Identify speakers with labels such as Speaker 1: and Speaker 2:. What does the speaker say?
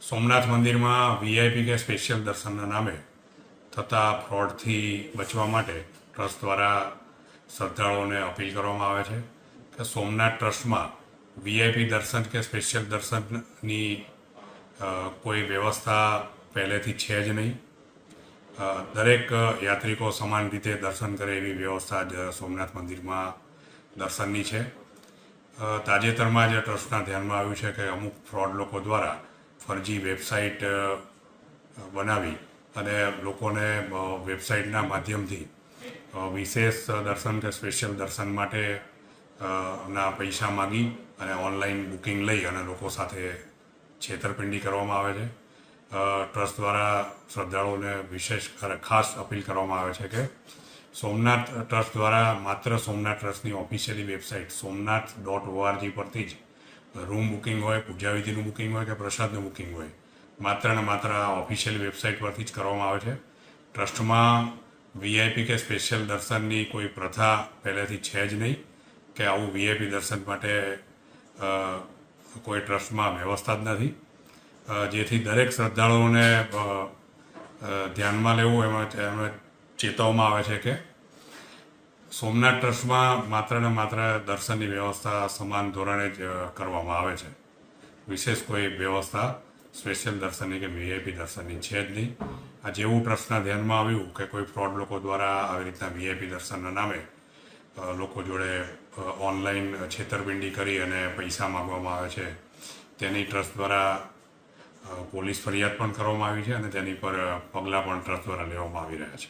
Speaker 1: સોમનાથ મંદિરમાં વીઆઈપી કે સ્પેશિયલ દર્શનના નામે થતા ફ્રોડથી બચવા માટે ટ્રસ્ટ દ્વારા શ્રદ્ધાળુઓને અપીલ કરવામાં આવે છે કે સોમનાથ ટ્રસ્ટમાં વીઆઈપી દર્શન કે સ્પેશિયલ દર્શનની કોઈ વ્યવસ્થા પહેલેથી છે જ નહીં. દરેક યાત્રિકો સમાન રીતે દર્શન કરે એવી વ્યવસ્થા જ સોમનાથ મંદિરમાં દર્શનની છે. તાજેતરમાં જ ટ્રસ્ટના ધ્યાનમાં આવ્યું છે કે અમુક ફ્રોડ લોકો દ્વારા ફરજી વેબસાઇટ બનાવી અને લોકોને વેબસાઇટના માધ્યમથી વિશેષ દર્શન કે સ્પેશિયલ દર્શન માટે ના પૈસા માગી અને ઓનલાઈન બુકિંગ લઈ અને લોકો સાથે છેતરપિંડી કરવામાં આવે છે. ટ્રસ્ટ દ્વારા શ્રદ્ધાળુઓને ખાસ અપીલ કરવામાં આવે છે કે સોમનાથ ટ્રસ્ટ દ્વારા માત્ર સોમનાથ ટ્રસ્ટની ઓફિશિયલી વેબસાઇટ somnath.org પરથી જ રૂમ બુકિંગ હોય, પૂજાવિધિનું બુકિંગ હોય કે પ્રસાદનું બુકિંગ હોય, માત્ર ને માત્ર આ ઓફિશિયલ વેબસાઇટ પરથી જ કરવામાં આવે છે. ટ્રસ્ટમાં વીઆઈપી કે સ્પેશિયલ દર્શનની કોઈ પ્રથા પહેલેથી છે જ નહીં કે આવું વીઆઈપી દર્શન માટે કોઈ ટ્રસ્ટમાં વ્યવસ્થા જ નથી. જેથી દરેક શ્રદ્ધાળુઓને ધ્યાનમાં લેવું એમાં ચેતવવામાં આવે છે કે સોમનાથ ટ્રસ્ટમાં માત્ર ને માત્ર દર્શનની વ્યવસ્થા સમાન ધોરણે જ કરવામાં આવે છે. વિશેષ કોઈ વ્યવસ્થા સ્પેશિયલ દર્શનની કે વીઆઈપી દર્શનની છે જ નહીં. આ જેવું ટ્રસ્ટના ધ્યાનમાં આવ્યું કે કોઈ ફ્રોડ લોકો દ્વારા આવી રીતના વીઆઈપી દર્શનના નામે લોકો જોડે ઓનલાઈન છેતરપિંડી કરી અને પૈસા માગવામાં આવે છે, તેની ટ્રસ્ટ દ્વારા પોલીસ ફરિયાદ પણ કરવામાં આવી છે અને તેની પર પગલાં પણ ટ્રસ્ટ દ્વારા લેવામાં આવી રહ્યા છે.